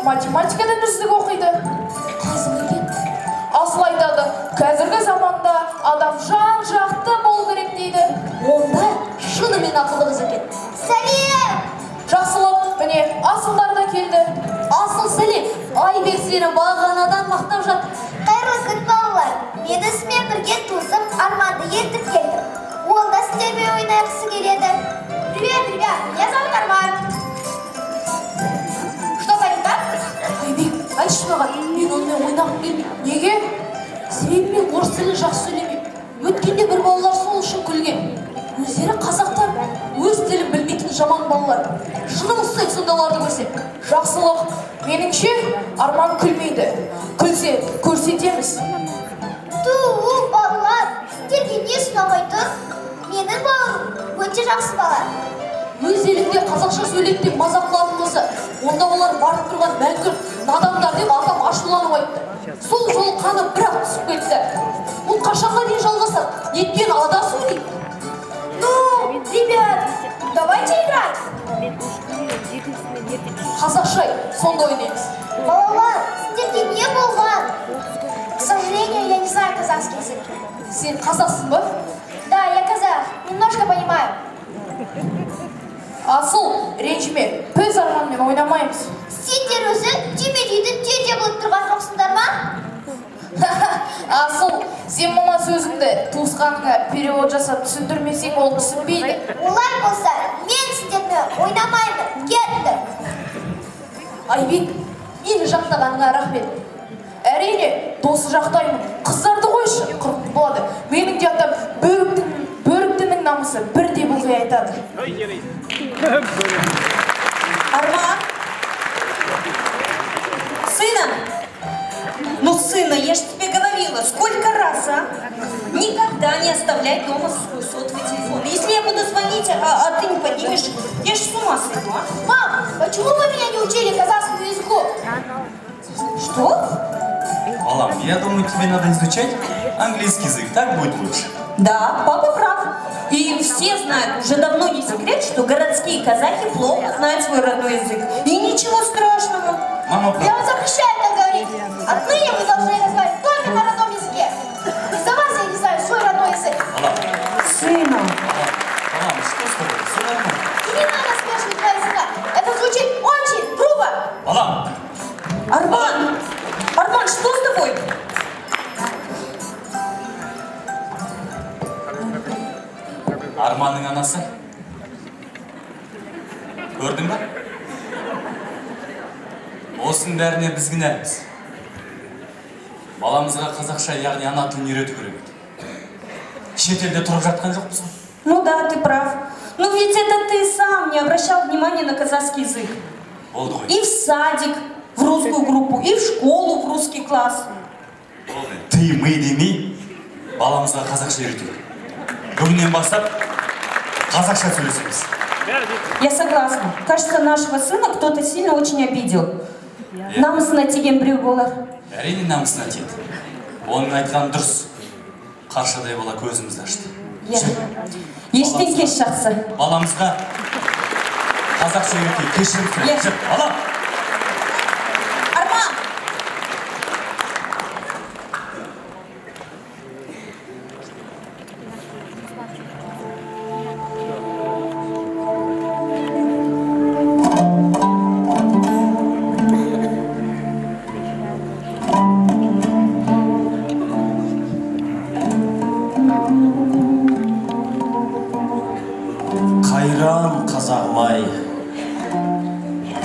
Математикадан үздік оқиды. Қызық екен. Асыл айтады, қазіргі заманда адам жан-жақты болу керек дейді. Онда шынымен ақылды қыз екен. Сәлем! Жақсылық, міне, асылдар да келді. Асыл сәлем, Айбек сені бағанадан мақтап жатыр. Қайырлы күн балалар. Мен ісімен бірге тусым Арманды ертіп келдім. Ол да сіздермен ойнағысы келеді. Привет, ребят, меня зовут Арман. Айбек, айтшы маған, мен онымен ойнағым келмейді. Неге? Себебі мен орыс тілін жақсы сөйлемеймін. Өткенде бір балалар сол үшін күлген. Өздері қазақтар, өз тілін білмейтін жаман балалар. Шыным ұстайды сондаларды көрсек. Жақсылық, меніңше Арман күлмейді. Күлсе, көрсетеміз. Балалар, сіздерге не ұнамайды? Менің балам өте жақсы бала. Өз елінде қазақша сөйлейді деп мазақ қылатын болса, онда олар барып тұрған мәңгүрт надандар деп атам ашуланып айтты. Сол жолы қаны бір-ақ түсіп кетті. Бұл қашанға дейін жалғасады? Неткен ада сөйлейді? Ну, ребят, давайте играть. Қазақша, сонда ойнаймыз. Балалар, сіздерге не болған? К сожалению, я не знаю казахский язык. Сен қазақсың ба? Да, я казах, немножко понимаю. Асыл, ренжіме, біз Арманмен ойнамаймыз. Сендер өзі түймедейді түйде болып тұрған жоқсыңдар ма? Асыл, сен мама сөзіңді туысқаныңа перевод жасап түсіндірмесең ол түсінбейді. Олай болса, мен сіздермен ойнамаймын, кетті. Айбек, мені жақтағаныңа рахмет. Әрине, досы жақтаймын. Қыздарды қойшы, қырық болады. Менің де атам бөріктінің намысы бірде бұлғай айтады. Арман! Сына! Ну, сына, я же тебе говорила, сколько раз, а? Никогда не оставляй дома свой сотовый телефон. Если я буду звонить, а ты не поднимешь, я же с ума сойду, а? Мам, почему вы меня не учили казахскому языку? Что? Алам, я думаю, тебе надо изучать английский язык, так будет лучше. Да, папа прав. И все знают, уже давно не секрет, что городские казахи плохо знают свой родной язык. И ничего страшного. Мама права. Я вам запрещаю так говорить. Отныне вы должны разговаривать только на родном языке. Из-за вас я не знаю свой родной язык. Алам. Сына. Алам, что с тобой? Все нормально. И не надо смешивать два языка. Это звучит очень грубо. Алам. Арман! Арман, что с тобой? Арманның анасы. Көрдің ба? Осының бәріне біз кінәліміз. Баламызға қазақша, яғни ана тілін үйрету керек еді. Шетелде тұрып жатқан жоқпыз ғой. Ну да, ты прав. Но ведь это ты сам не обращал внимания на казахский язык. Болды ғой. И в садик, в русскую группу, и в школу, в русский класс. Болды. Ты, мы демей, баламызға қазақша үйрету керек. Бүгіннен бастап қазақша сөйлесеміз. Я согласна. Кажется, нашего сына кто-то сильно очень обидел. Намысына тиген біреу болар. Әрине намысына тиеді. Оның айтқаны дұрыс. Қаршадай бала көзімізді ашты. Ештен кеш жақсы. Баламызға қазақша үйретейік, кешірім сұрайық. Балам! Арман!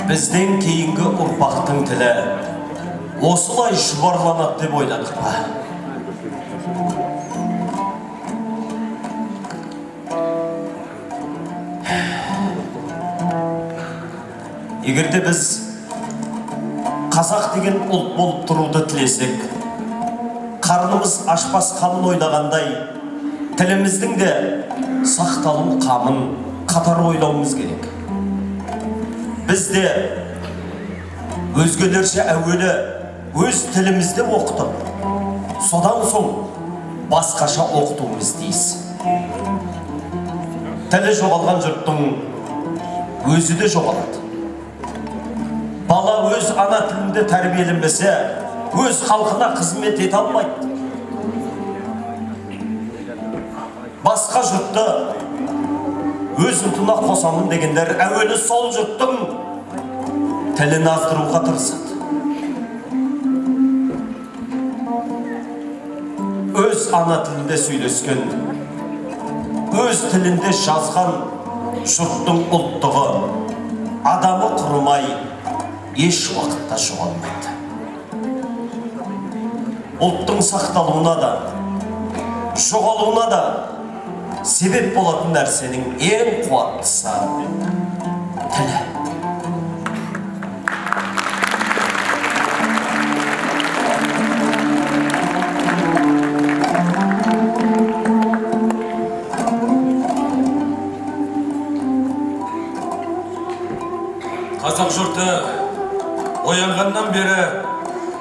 бізден кейінгі ұрпақтың тілі осылай шұбарланады деп ойладық па? Егерде біз қазақ деген ұлт болып тұруды тілесек, қарнымыз ашпас қамын ойлағандай, тіліміздің де сақталу қамын қатар ойлауымыз керек. Біз де өзгелерше әуелі өз тілімізде оқытып, содан соң басқаша оқытуымыз тиіс. Тілі жоғалған жұрттың өзі де жоғалады. Бала өз ана тілінде тәрбиеленбесе, өз халқына қызмет ете алмайды. Басқа жұртты өз ұлтына қосамын дегендер әуелі сол жұрттың тілін аздыруға тырысады. Өз ана тілінде сөйлескен, өз тілінде жазған жұрттың ұлттығы, адамы құрымай, еш уақытта жоғалмайды. Ұлттың сақталуына да, жоғалуына да себеп болатын нәрсенің ең қуаттысы тілі. Қазақ жұрты оянғаннан бері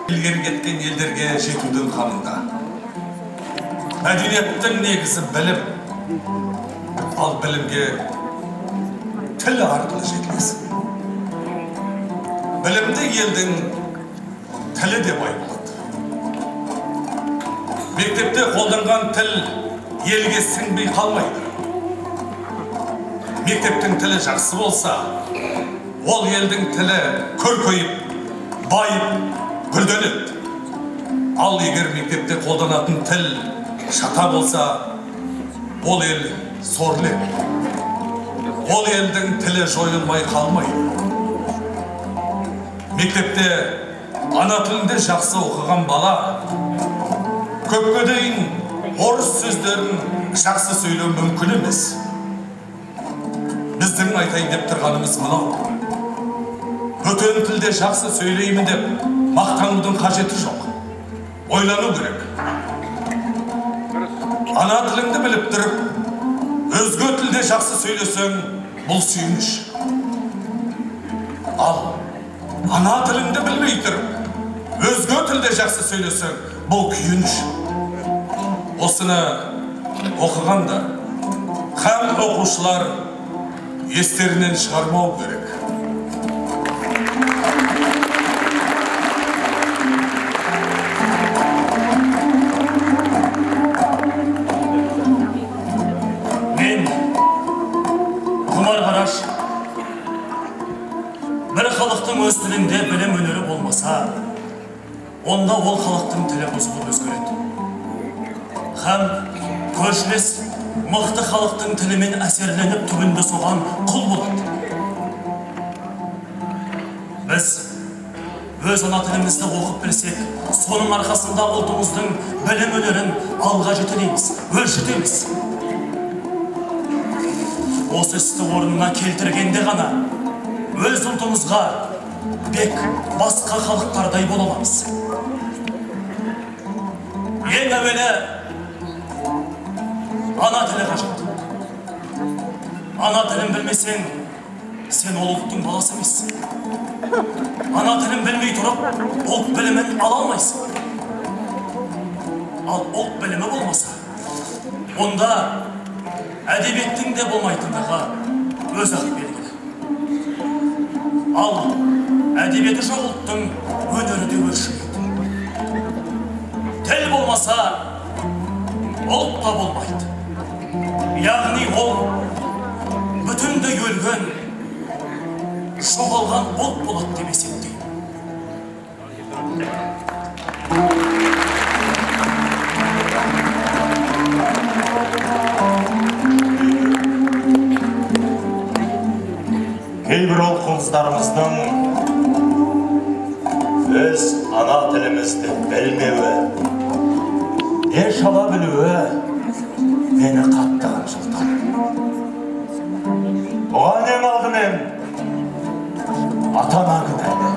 ilgeri кеткен елдерге жетудің қамында. Мәдениеттің негізі білім, ал білімге тіл арқылы жетілесің. Білімді елдің тілі де бай болады. Мектепте қолданған тіл елге сіңбей қалмайды. Мектептің тілі жақсы болса, ол елдің тілі көркейіп, байып, гүлденеді. Ал егер мектепте қолданатын тіл шата болса, ол ел сорлайды. Ол елдің тілі жойылмай қалмайды. Мектепте ана тілінде жақсы оқыған бала көпке дейін орыс сөздерін жақсы сөйлеу мүмкін емес. Біздің айтайын деп тұрғанымыз мынау. Бөтен тілде жақсы сөйлеймін деп мақтанудың қажеті жоқ. Ойлану керек. Ана тіліңді біліп тұрып, өзге тілде жақсы сөйлесең, бұл сүйініш. Ал ана тіліңді білмей тұрып, өзге тілде жақсы сөйлесең, бұл күйініш. Осыны оқығанда, һәм оқушылар естерінен шығармау керек. Бір халықтың өз тілінде білім өнері болмаса, онда ол халықтың тілі бұзылып өзгереді. Һәм көршілес мықты халықтың тілімен әсерленіп түбінде соған құл болады. Біз өз ана тілімізді оқып білсек, соның арқасында ұлтымыздың білім өнерін алға жетелейміз, өршітеміз. Осы істі орнына келтіргенде ғана өз ұлтымызға бек басқа халықтардай бола аламыз. Ең әуелі ана тілі қажет. Ана тілін білмесең, сен ол ұлттың баласы емессің. Ана тілін білмей тұрып, ұлт білімін ала алмайсың. Ал ұлт білімі болмаса, онда әдебиеттің де болмайтындығы өз-ақ белгілі. Ал әдебиеті жоқ ұлттың өнері де өршімейді. Тіл болмаса, ұлт та болмайды. Яғни ол бүтіндей өлген, жоғалған ұлт болады деп есептеймін. Кейбір ұл қылыстарымыздың тілімізді білмеуі, еш ала білуі мені қатты қынжылтады. Бұған ең алдымен ата-ана кінәлі.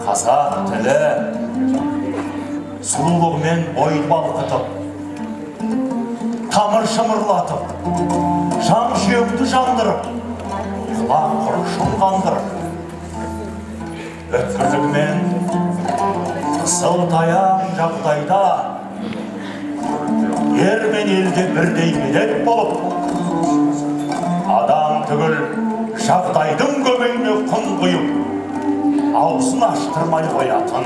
Қазақ тілі сұлулығымен бойды балқытып, тамыр шымырлатып, жан сүйекті жандырып, құлақ құрышын қандырып, өткірлігімен қысыл таяң жағдайда ер мен елге бірдей медет болып, адам түгіл жағдайдың көмейіне құн құйып, аузын аштырмай қоятын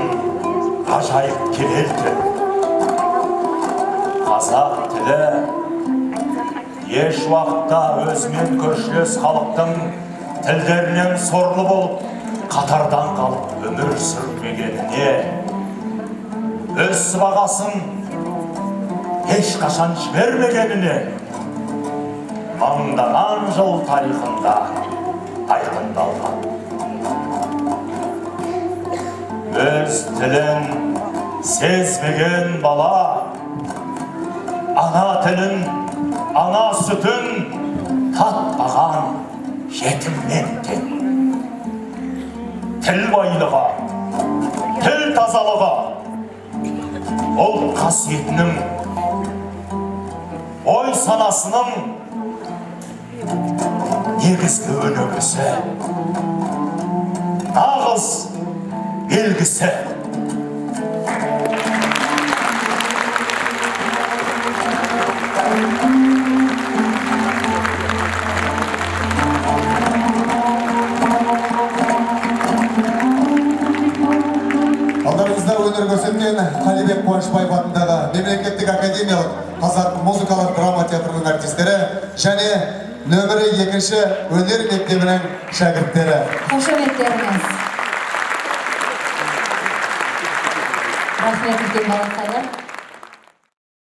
ғажайып келелді. Қазақ тілі еш уақытта өзімен көршілес халықтың тілдерінен сорлы болып, қатардан қалып өмір сүрмегеніне, өз сыбағасын ешқашан жібермегеніне мыңдаған жыл тарихында айқындалған. Өз тілін сезмеген бала ана тілін, ана сүтін татпаған жетіммен тең. Тіл байлығы, тіл тазалығы, ұлт қасиетінің, ой санасының негізгі өнегесі, нағыз белгісі. Алдарыңызда өнер көрсеткен Қалибек Қуанышбаев атындағы Мемлекеттік академиялық қазақ музыкалық драма театрының артистері және нөмірі 2-ші өнер мектебінің шәкірттері. Қошеметтеріңіз. Рахмет үлкен балақайлар.